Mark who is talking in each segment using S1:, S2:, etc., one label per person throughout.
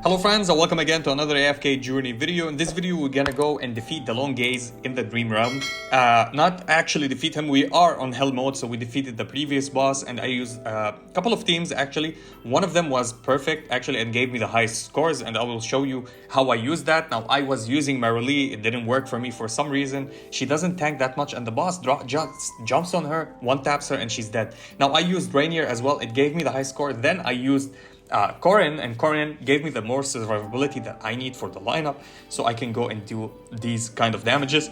S1: Hello friends, and welcome again to another AFK journey video. In this video, we're gonna go and defeat the Long Gaze in the Dream Realm. Not actually defeat him, we are on Hell mode, so we defeated the previous boss, and I used a couple of teams actually. One of them was perfect actually and gave me the highest scores, and I will show you how I used that. Now, I was using Marilee, it didn't work for me for some reason. She doesn't tank that much, and the boss just jumps on her, one taps her, and she's dead. Now, I used Rainier as well, it gave me the high score. Then I used Corin, and Corin gave me the more survivability that I need for the lineup, so I can go and do these kind of damages.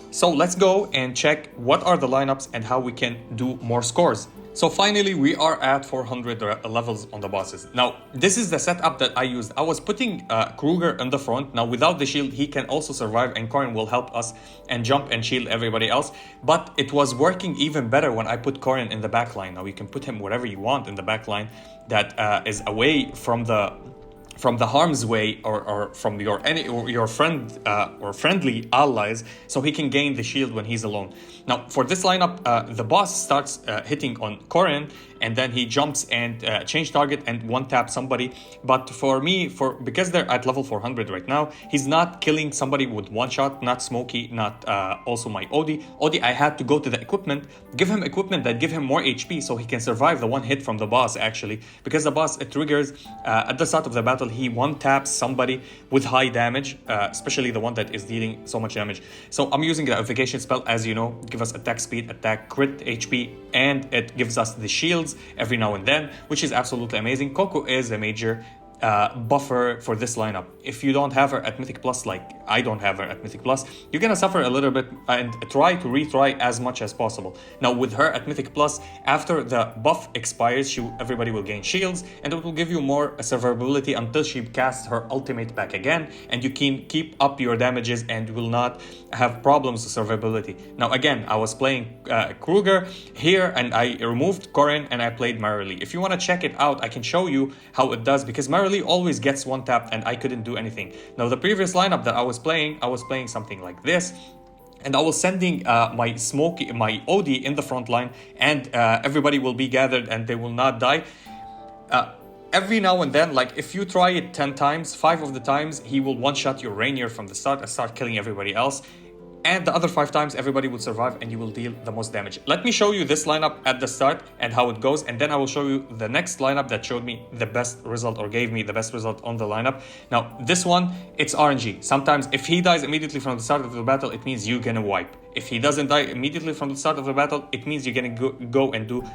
S1: So let's go and check what are the lineups and how we can do more scores. So finally, we are at 400 levels on the bosses. Now, this is the setup that I used. I was putting Kruger in the front. Now, without the shield, he can also survive, and Corin will help us and jump and shield everybody else. But it was working even better when I put Corin in the back line. Now, you can put him wherever you want in the back line that is away from the harm's way or from your friend or friendly allies, so he can gain the shield when he's alone. Now, for this lineup, the boss starts hitting on Corin, and then he jumps and change target and one tap somebody. But for me, because they're at level 400 right now, he's not killing somebody with one shot, not Smokey, not also my Odie. Odie, I had to go to the equipment, give him equipment that give him more HP so he can survive the one hit from the boss actually, because the boss, it triggers at the start of the battle, he one taps somebody with high damage, especially the one that is dealing so much damage. So I'm using the amplification spell, as you know, give us attack speed, attack crit HP, and it gives us the shields every now and then, which is absolutely amazing. Coco is a major buffer for this lineup. If you don't have her at Mythic Plus, like I don't have her at Mythic Plus, you're gonna suffer a little bit and try to retry as much as possible. Now, with her at Mythic Plus, after the buff expires, everybody will gain shields, and it will give you more survivability until she casts her ultimate back again, and you can keep up your damages and will not have problems with survivability. Now, again, I was playing Kruger here, and I removed Corin and I played Marilee. If you want to check it out, I can show you how it does, because Marilee always gets one tapped and I couldn't do anything. Now, the previous lineup that I was playing something like this, and I was sending my Odie in the front line, and everybody will be gathered and they will not die. Every now and then, like if you try it 10 times, 5 of the times he will one-shot your Rainier from the start and start killing everybody else. And the other 5 times, everybody will survive and you will deal the most damage. Let me show you this lineup at the start and how it goes, and then I will show you the next lineup that showed me the best result, or gave me the best result on the lineup. Now, this one, it's RNG. Sometimes if he dies immediately from the start of the battle, it means you're gonna wipe. If he doesn't die immediately from the start of the battle, it means you're gonna go and do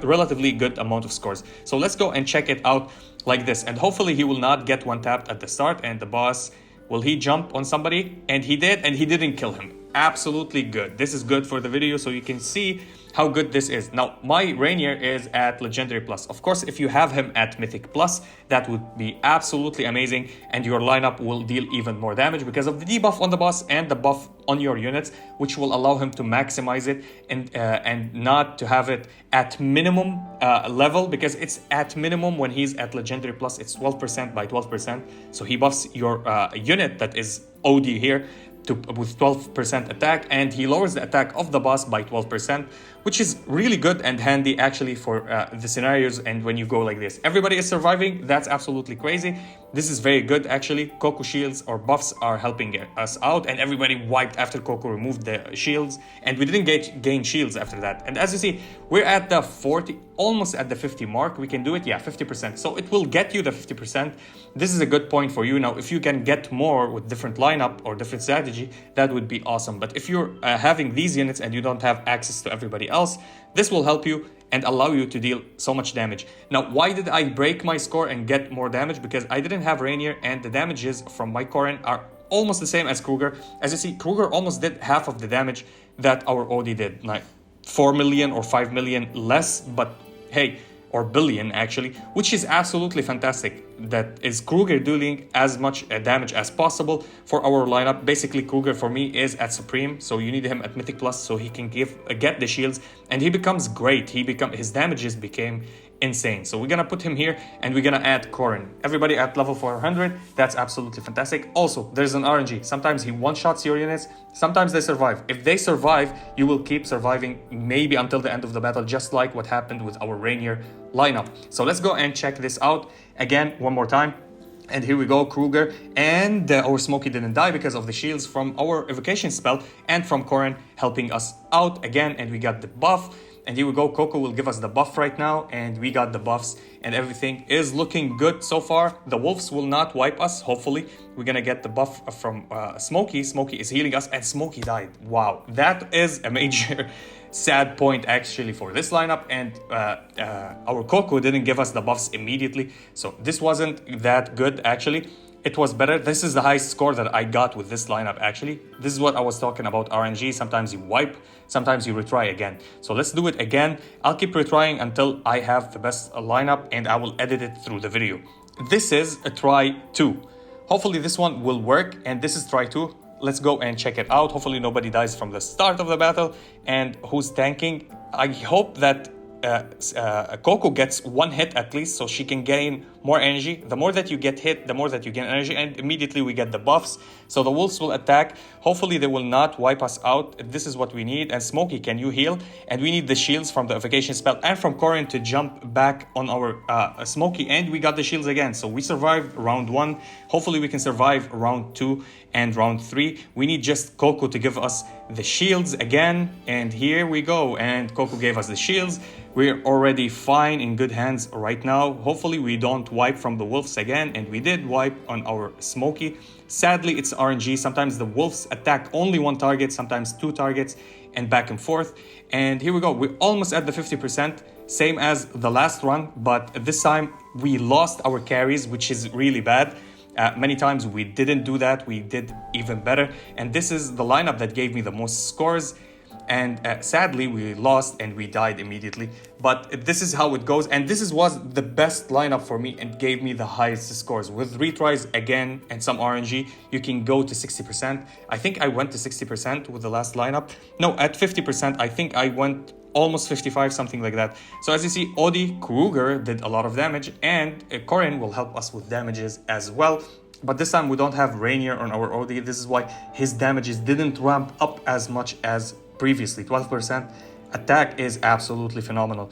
S1: relatively good amount of scores. So let's go and check it out like this, and hopefully he will not get one tapped at the start, and the boss, will he jump on somebody? And he did, and he didn't kill him. Absolutely good. This is good for the video, so you can see how good this is. Now, my Rainier is at Legendary Plus. Of course, if you have him at Mythic Plus, that would be absolutely amazing, and your lineup will deal even more damage because of the debuff on the boss and the buff on your units, which will allow him to maximize it and not to have it at minimum level, because it's at minimum when he's at Legendary Plus. It's 12% by 12%. So he buffs your unit that is OD here with 12% attack, and he lowers the attack of the boss by 12%, which is really good and handy actually for the scenarios. And when you go like this, everybody is surviving. That's absolutely crazy. This is very good actually. Coco shields or buffs are helping us out, and everybody wiped after Coco removed the shields, and we didn't gain shields after that. And as you see, we're at the 40, almost at the 50 mark. We can do it, yeah, 50%. So it will get you the 50%. This is a good point for you. Now, if you can get more with different lineup or different strategy, that would be awesome. But if you're having these units and you don't have access to everybody else, this will help you and allow you to deal so much damage. Now, why did I break my score and get more damage? Because I didn't have Rainier, and the damages from my Corin are almost the same as Kruger. As you see, Kruger almost did half of the damage that our Odie did, like 4 million or 5 million less, but hey, or billion actually, which is absolutely fantastic. That is Kruger doing as much damage as possible for our lineup. Basically, Kruger for me is at Supreme, so you need him at Mythic Plus so he can get the shields, and he becomes great. His damages became insane. So we're gonna put him here, and we're gonna add Corin. Everybody at level 400, that's absolutely fantastic. Also, there's an RNG. Sometimes he one-shots your units, sometimes they survive. If they survive, you will keep surviving maybe until the end of the battle, just like what happened with our Rainier lineup. So let's go and check this out again one more time. And here we go, Kruger, and our Smokey didn't die because of the shields from our evocation spell and from Corrin helping us out again, and we got the buff. And here we go, Coco will give us the buff right now, and we got the buffs, and everything is looking good so far. The wolves will not wipe us, hopefully. We're gonna get the buff from Smokey. Smokey is healing us, and Smokey died. Wow, that is a major sad point actually for this lineup, and our Coco didn't give us the buffs immediately, so this wasn't that good actually. It was better. This is the highest score that I got with this lineup actually. This is what I was talking about, RNG. Sometimes you wipe, sometimes you retry again. So let's do it again. I'll keep retrying until I have the best lineup, and I will edit it through the video. This is a try 2. Hopefully this one will work, and this is try 2. Let's go and check it out. Hopefully nobody dies from the start of the battle. And who's tanking? I hope that Coco gets one hit at least, so she can gain more energy. The more that you get hit, the more that you gain energy, and immediately we get the buffs. So the wolves will attack. Hopefully they will not wipe us out. This is what we need. And Smokey, can you heal? And we need the shields from the evocation spell and from Corrin to jump back on our Smokey, and we got the shields again. So we survived round 1. Hopefully we can survive round 2 and round 3. We need just Coco to give us the shields again, and here we go. And Coco gave us the shields. We're already fine, in good hands right now. Hopefully we don't wipe from the wolves again, and we did wipe on our Smokey. Sadly, it's RNG. Sometimes the wolves attack only one target, sometimes 2 targets, and back and forth. And here we go. We're almost at the 50%, same as the last run, but this time we lost our carries, which is really bad. Many times we didn't do that. We did even better. And this is the lineup that gave me the most scores. And sadly, we lost and we died immediately. But this is how it goes. And this was the best lineup for me and gave me the highest scores. With retries again and some RNG, you can go to 60%. I think I went to 60% with the last lineup. No, at 50%, I think I went almost 55, something like that. So as you see, Odie Kruger did a lot of damage, and Corrin will help us with damages as well. But this time we don't have Rainier on our Odie. This is why his damages didn't ramp up as much as previously. 12% attack is absolutely phenomenal.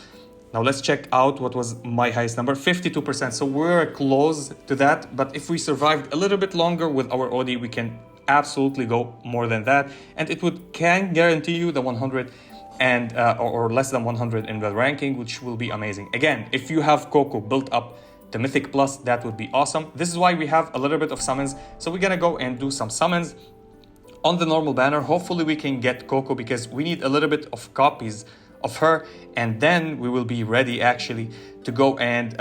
S1: Now let's check out what was my highest number, 52%. So we're close to that, but if we survived a little bit longer with our Odie, we can absolutely go more than that, and it can guarantee you the 100 and or less than 100 in the ranking, which will be amazing. Again, if you have Coco built up to Mythic Plus, that would be awesome. This is why we have a little bit of summons, so we're gonna go and do some summons on the normal banner. Hopefully we can get Coco, because we need a little bit of copies of her, and then we will be ready actually to go and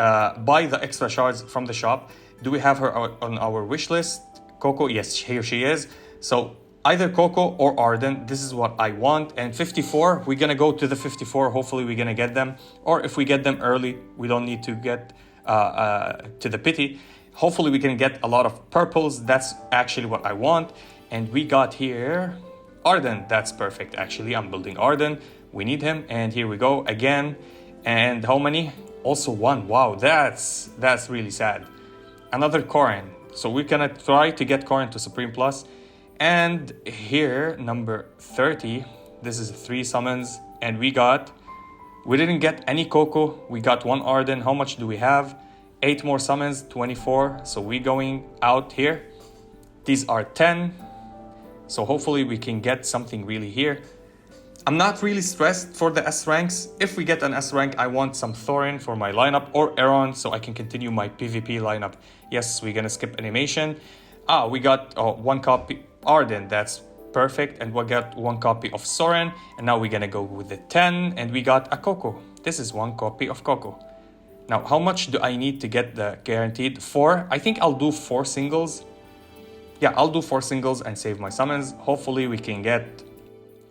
S1: buy the extra shards from the shop. Do we have her on our wish list? Coco, yes, here she is. So either Coco or Arden, this is what I want. And 54, we're gonna go to the 54. Hopefully we're gonna get them, or if we get them early, we don't need to get to the pity. Hopefully we can get a lot of purples. That's actually what I want. And we got here Arden. That's perfect actually. I'm building Arden. We need him, and here we go again. And how many? Also 1. Wow, that's really sad. Another Corrin. So we're gonna try to get Corrin to Supreme Plus. And here, number 30, this is 3 summons, and we didn't get any Coco. We got 1 Arden. How much do we have? 8 more summons, 24. So we're going out here. These are 10. So hopefully we can get something really here. I'm not really stressed for the S ranks. If we get an S rank, I want some Thorin for my lineup, or Aaron, so I can continue my PvP lineup. Yes, we're gonna skip animation. We got 1 copy Arden. That's perfect. And we got 1 copy of Soren. And now we're gonna go with the 10, and we got a Coco. This is 1 copy of Coco. Now, how much do I need to get the guaranteed? 4. I think I'll do 4 singles. Yeah, I'll do 4 singles and save my summons. Hopefully we can get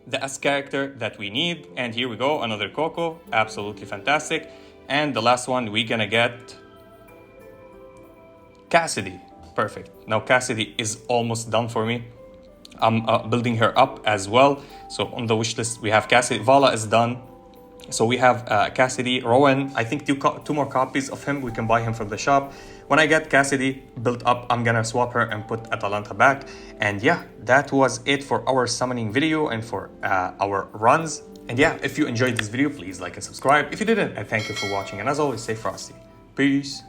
S1: the S character that we need. And here we go, another Coco. Absolutely fantastic. And the last one, we're gonna get Cassidy. Perfect. Now Cassidy is almost done for me. I'm building her up as well. So on the wish list we have Cassidy. Vala is done. So we have Cassidy, Rowan. I think 2 more copies of him. We can buy him from the shop. When I get Cassidy built up, I'm gonna swap her and put Atalanta back. And yeah, that was it for our summoning video and for our runs. And yeah, if you enjoyed this video, please like and subscribe. If you didn't, and thank you for watching. And as always, stay frosty. Peace.